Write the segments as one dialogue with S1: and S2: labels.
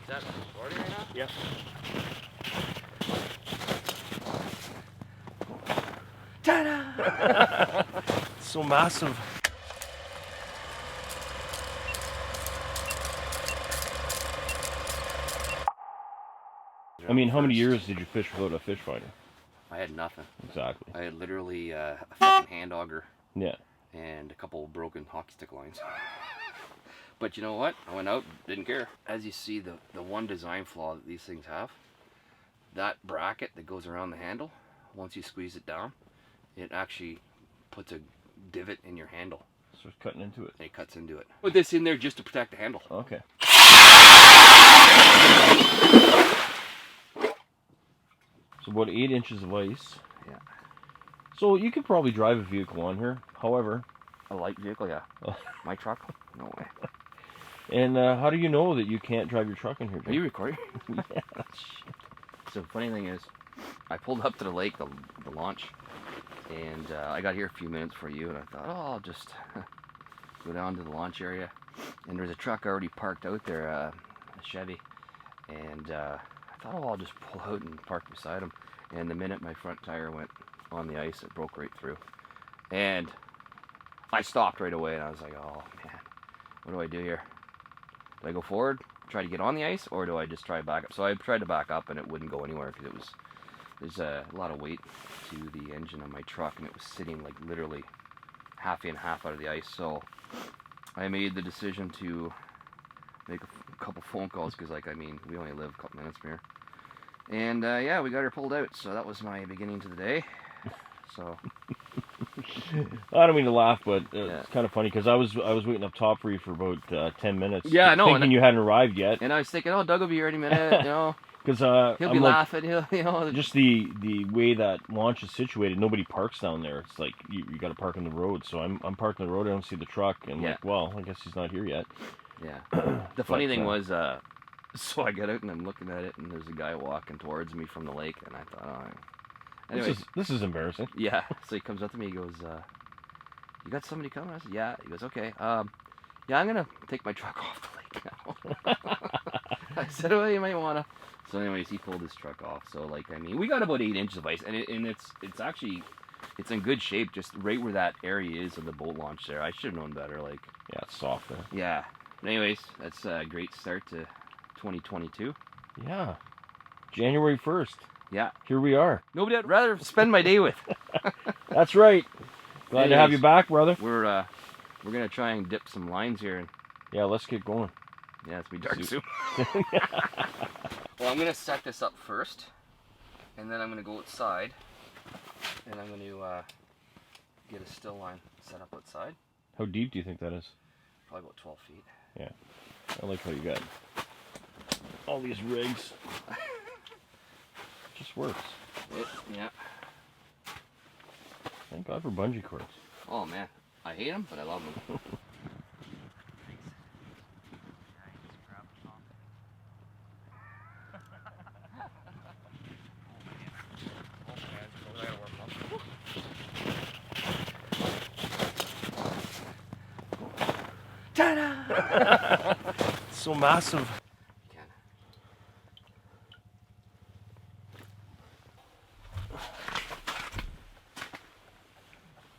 S1: Is that recording right now?
S2: Yep. Ta-da! So massive. I mean, how many years did you fish without a fish finder?
S1: I had nothing.
S2: Exactly.
S1: I had literally a fucking hand auger.
S2: Yeah.
S1: And a couple broken hockey stick lines. But you know what? I went out, didn't care. As you see, the one design flaw that these things have, that bracket that goes around the handle, once you squeeze it down, it actually puts a divot in your handle.
S2: So it's cutting into it.
S1: And it cuts into it. Put this in there just to protect the handle.
S2: Okay. So about 8 inches of ice.
S1: Yeah.
S2: So you could probably drive a vehicle on here. However,
S1: a light vehicle, yeah. My truck? No way.
S2: And how do you know that you can't drive your truck in here?
S1: Are you recording?
S2: Yeah.
S1: So the funny thing is, I pulled up to the lake, the launch, and I got here a few minutes before you, and I thought, oh, I'll just go down to the launch area. And there's a truck already parked out there, a Chevy, and I thought, oh, I'll just pull out and park beside him. And the minute my front tire went on the ice, it broke right through. And I stopped right away, and I was like, oh, man, what do I do here? Do I go forward, try to get on the ice, or do I just try to back up? So I tried to back up, and it wouldn't go anywhere because there's a lot of weight to the engine of my truck, and it was sitting like literally half in, half out of the ice. So I made the decision to make a couple phone calls because, like, I mean, we only live a couple minutes from here. And yeah, we got her pulled out, so that was my beginning to the day. So
S2: I don't mean to laugh, but it's kind of funny because I was waiting up top for you for about 10 minutes.
S1: Yeah, I know.
S2: Thinking you hadn't arrived yet.
S1: And I was thinking, oh, Doug will be here any minute, you know.
S2: Because
S1: he'll be laughing, you know.
S2: Just the way that launch is situated, nobody parks down there. It's like you got to park on the road. So I'm parked on the road. I don't see the truck, and like, well, I guess he's not here yet.
S1: Yeah. The funny thing was, so I get out and I'm looking at it, and there's a guy walking towards me from the lake, and I thought, oh. Anyways,
S2: this is embarrassing.
S1: Yeah. So he comes up to me. He goes, "You got somebody coming?" I said, "Yeah." He goes, "Okay. Yeah, I'm gonna take my truck off the lake now." I said, "Well, you might wanna." So, anyways, he pulled his truck off. So, like, I mean, we got about 8 inches of ice, and it's actually in good shape, just right where that area is of the boat launch there. I should have known better. Like,
S2: yeah, it's soft there.
S1: Yeah. But anyways, that's a great start to 2022.
S2: Yeah. January 1st.
S1: Yeah.
S2: Here we are.
S1: Nobody I'd rather spend my day with.
S2: That's right. Glad to have you back, brother.
S1: We're gonna try and dip some lines here. And
S2: yeah, let's get going.
S1: Yeah, it's gonna be dark soon. Well, I'm gonna set this up first, and then I'm gonna go outside, and I'm gonna get a still line set up outside.
S2: How deep do you think that is?
S1: Probably about 12 feet.
S2: Yeah. I like how you got all these rigs. Just works.
S1: Yeah.
S2: Thank God for bungee cords.
S1: Oh man, I hate them, but I love them.
S2: Ta-da! So massive.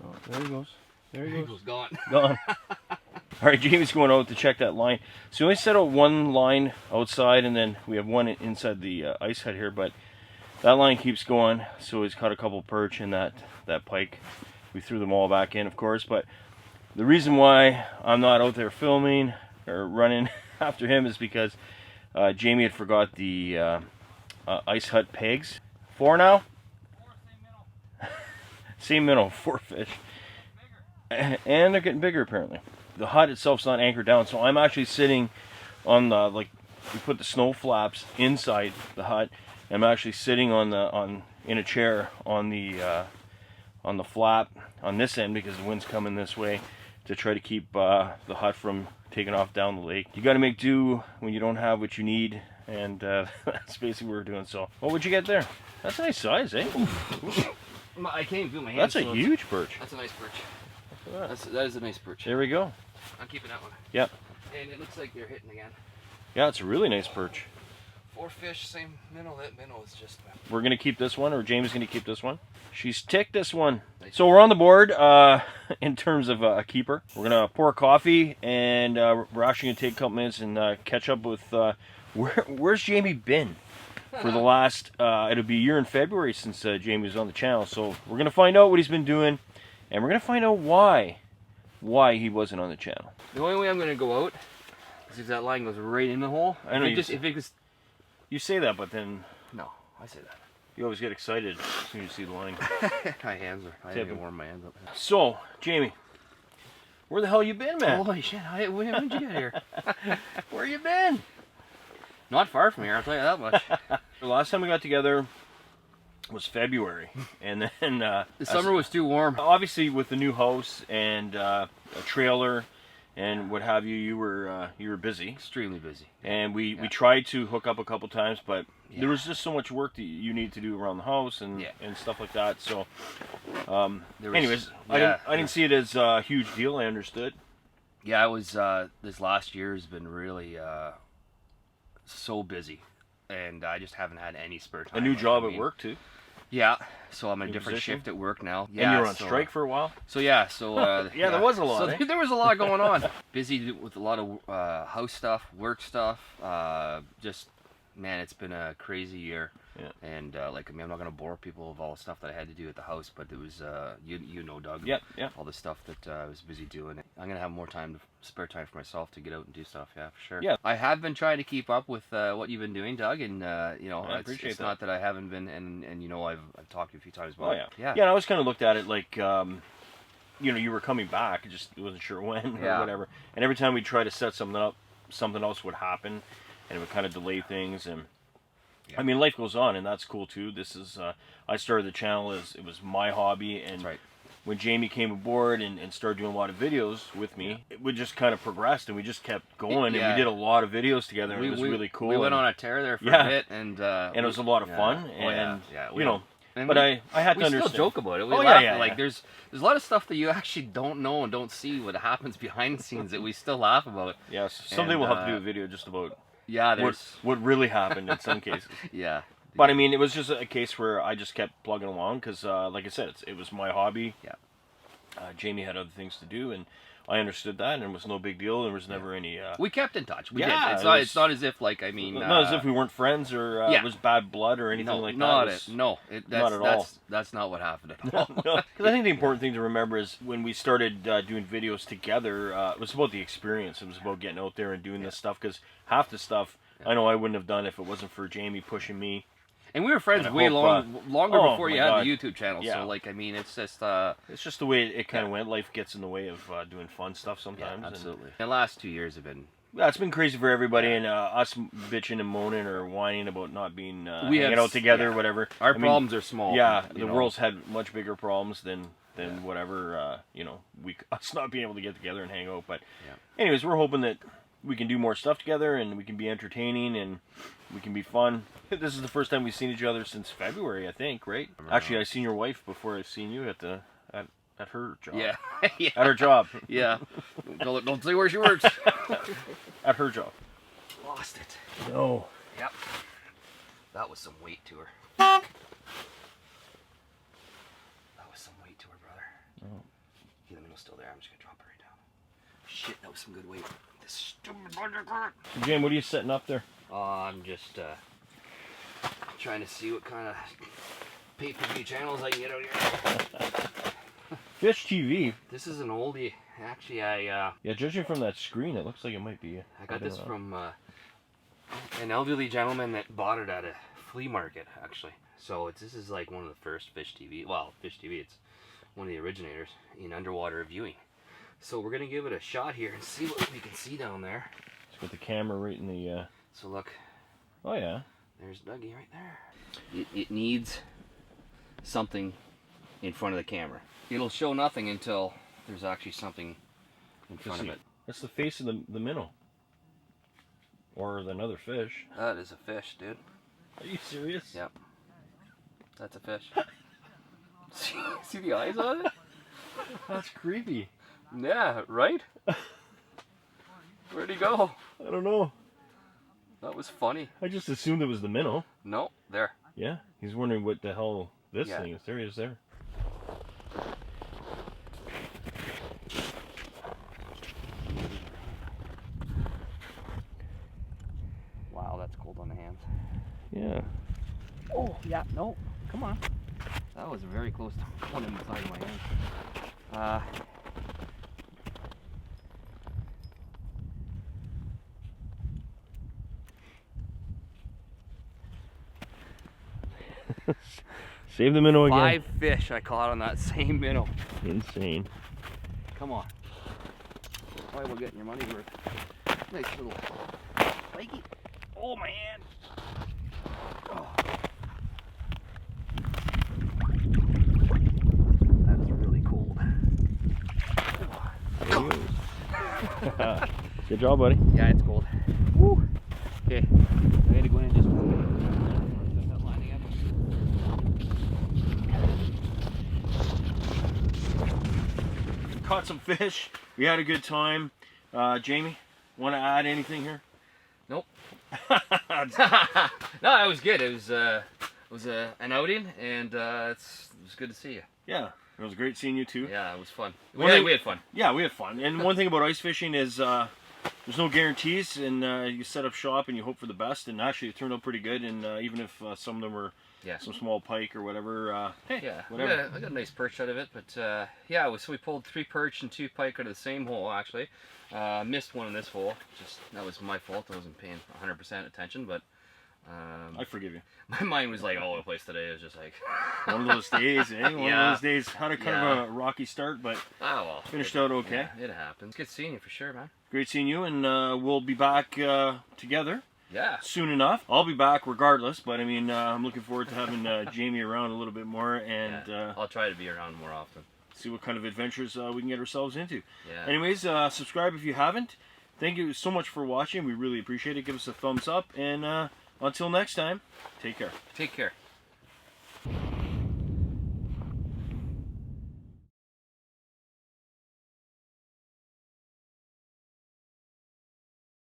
S2: Oh, there he goes. There he goes.
S1: Gone.
S2: Gone. All right, Jamie's going out to check that line. So we only set out one line outside, and then we have one inside the ice hut here, but that line keeps going. So he's caught a couple perch in that pike. We threw them all back in, of course, but the reason why I'm not out there filming or running after him is because Jamie had forgot the ice hut pegs. 4 now?
S3: 4, same minnow.
S2: Same minnow, 4 fish. And they're getting bigger apparently. The hut itself's not anchored down, so I'm actually sitting on the, like, we put the snow flaps inside the hut. I'm actually sitting in a chair on the flap on this end because the wind's coming this way to try to keep the hut from taking off down the lake. You got to make do when you don't have what you need, and that's basically what we're doing. So, what would you get there? That's a nice size, eh?
S1: I can't even feel my hands.
S2: That's a huge perch.
S1: That's a nice perch. That is a nice perch.
S2: There we go.
S1: I'm keeping that one.
S2: Yep.
S1: And it looks like they're hitting again.
S2: Yeah, it's a really nice perch.
S1: 4 fish, same minnow. That minnow is just...
S2: We're going to keep this one, or Jamie's going to keep this one. She's ticked this one. So we're on the board in terms of a keeper. We're going to pour coffee, and we're actually going to take a couple minutes and catch up with where's Jamie been for the last, it'll be a year in February since Jamie was on the channel. So we're going to find out what he's been doing, and we're going to find out why he wasn't on the channel.
S1: The only way I'm going to go out is if that line goes right in the hole.
S2: I know
S1: if it was...
S2: You say that, but then...
S1: No, I say that.
S2: You always get excited as soon as you see the line.
S1: My hands are... I didn't warm my hands up.
S2: So, Jamie, where the hell you been, man?
S1: Holy shit, when did you get here?
S2: Where you been?
S1: Not far from here, I'll tell you that much.
S2: The last time we got together was February, and then...
S1: the summer was too warm.
S2: Obviously, with the new house and a trailer and what have you, you were busy.
S1: Extremely busy.
S2: And we tried to hook up a couple times, but there was just so much work that you need to do around the house and stuff like that. So, anyways, I didn't see it as a huge deal. I understood.
S1: Yeah, it was. This last year has been really so busy, and I just haven't had any spare time.
S2: A new job at work too.
S1: Yeah, so I'm a
S2: New
S1: different
S2: position?
S1: shift at work now. Yeah,
S2: And you were on strike for a while.
S1: So yeah,
S2: Yeah, there was a lot.
S1: So there was a lot going on. Busy with a lot of house stuff, work stuff. Just man, it's been a crazy year.
S2: Yeah.
S1: And like I mean, I'm not gonna bore people with all the stuff that I had to do at the house, but it was you know, Doug.
S2: Yeah.
S1: All the stuff that I was busy doing. I'm gonna have more spare time for myself to get out and do stuff. Yeah, for sure.
S2: Yeah.
S1: I have been trying to keep up with what you've been doing, Doug, and you know,
S2: I appreciate
S1: it's
S2: that.
S1: not that I haven't been, and you know, I've talked to you a few times about.
S2: Oh
S1: it.
S2: yeah. Yeah. And I always kind of looked at it like, you know, you were coming back. I just wasn't sure when or whatever. And every time we try to set something up, something else would happen, and it would kind of delay things. And I mean, life goes on, and that's cool too. This is I started the channel as it was my hobby, and when Jamie came aboard and started doing a lot of videos with me, it would just kind of progressed, and we just kept going, and we did a lot of videos together, and it was really cool.
S1: We went on a tear there for a bit, and
S2: it was a lot of fun, and you know.
S1: And
S2: but I had to understand.
S1: We still joke about it. We laugh. Like there's a lot of stuff that you actually don't know and don't see what happens behind the scenes that we still laugh about.
S2: Yes, someday we'll have to do a video just about
S1: there's
S2: what really happened in some cases.
S1: Yeah.
S2: But I mean, it was just a case where I just kept plugging along because, like I said, it was my hobby.
S1: Yeah.
S2: Jamie had other things to do, and I understood that, and it was no big deal. There was never any.
S1: We kept in touch. We
S2: did.
S1: It's not as if like I mean.
S2: Not as if we weren't friends or it was bad blood or anything like that.
S1: Not at all. That's not what happened at all.
S2: Because I think the important thing to remember is when we started doing videos together, it was about the experience. It was about getting out there and doing this stuff. Because half the stuff I know I wouldn't have done if it wasn't for Jamie pushing me.
S1: And we were friends way longer before you had the YouTube channel.
S2: Yeah.
S1: So like I mean, it's just
S2: the way it kind of went. Life gets in the way of doing fun stuff sometimes.
S1: Yeah, absolutely. And the last 2 years have been.
S2: Yeah, it's been crazy for everybody, and us bitching and moaning or whining about not being hanging out together, or whatever.
S1: Our problems are small.
S2: Yeah, the world's had much bigger problems than whatever you know, us not being able to get together and hang out. But anyways, we're hoping that we can do more stuff together, and we can be entertaining, and we can be fun. This is the first time we've seen each other since February, I think, right? Actually, I seen your wife before I seen you at her job.
S1: Yeah.
S2: At her job.
S1: Yeah. Don't say where she works.
S2: At her job.
S1: Lost it.
S2: No.
S1: Yep. That was some weight to her. That was some weight to her, brother.
S2: Oh.
S1: Yeah, the middle's still there. I'm just gonna drop her right down. Shit, that was some good weight. This stupid bugger.
S2: So, Jane, what are you setting up there?
S1: I'm just trying to see what kind of pay-per-view channels I can get out here.
S2: Fishtv.
S1: This is an oldie. Actually,
S2: yeah, judging from that screen, it looks like it might be.
S1: I got this from an elderly gentleman that bought it at a flea market, actually. So this is like one of the first Fishtv. Well, Fishtv, it's one of the originators in underwater viewing. So we're gonna give it a shot here and see what we can see down there.
S2: It's got the camera right in the.
S1: So look.
S2: Oh yeah.
S1: There's Dougie right there. It needs something in front of the camera. It'll show nothing until there's actually something in front of it.
S2: That's the face of the minnow. Or another fish.
S1: That is a fish, dude.
S2: Are you serious?
S1: Yep. That's a fish. See the eyes on it?
S2: That's creepy.
S1: Yeah, right? Where'd he go?
S2: I don't know.
S1: That was funny.
S2: I just assumed it was the minnow.
S1: No, there.
S2: Yeah, he's wondering what the hell this
S1: Yeah.
S2: thing is. There he is there.
S1: Wow, that's cold on the hands.
S2: Yeah.
S1: Oh, yeah, no, come on. That was very close to one inside my hand.
S2: Save the minnow again.
S1: 5 fish I caught on that same minnow.
S2: Insane.
S1: Come on. Probably we're getting your money's worth. Nice little flaky. Oh, my hand. Oh. That's really cold.
S2: There he goes. Good job, buddy.
S1: Yeah, it's cold. Woo. Okay, I gotta go in and just set that line again.
S2: Caught some fish. We had a good time. Jamie, want to add anything here?
S1: Nope. No, it was good. It was an outing, and it was good to see you.
S2: Yeah, it was great seeing you too.
S1: Yeah, it was fun.
S2: One
S1: We
S2: thing-
S1: had fun.
S2: Yeah, we had fun. And one thing about ice fishing is there's no guarantees, and you set up shop and you hope for the best. And actually, it turned out pretty good. And even if some of them were
S1: Yeah.
S2: some small pike or whatever, hey,
S1: Yeah,
S2: whatever.
S1: I got a nice perch out of it, but yeah, so we pulled 3 perch and 2 pike out of the same hole actually. Missed one in this hole. That was my fault. I wasn't paying 100% attention, but
S2: I forgive you.
S1: my mind was like all over the place today. It was just like,
S2: One of those days, eh? One
S1: Yeah.
S2: of those days. Had a kind of a rocky start, but
S1: oh well.
S2: finished out okay.
S1: Yeah, it happens. Good seeing you for sure, man.
S2: Great seeing you, and we'll be back together
S1: Yeah.
S2: soon enough. I'll be back regardless, but I mean, I'm looking forward to having Jamie around a little bit more and
S1: Yeah. I'll try to be around more often.
S2: see what kind of adventures we can get ourselves into.
S1: Yeah.
S2: Anyways, subscribe if you haven't. Thank you so much for watching. We really appreciate it. Give us a thumbs up, and until next time, take care.
S1: Take care.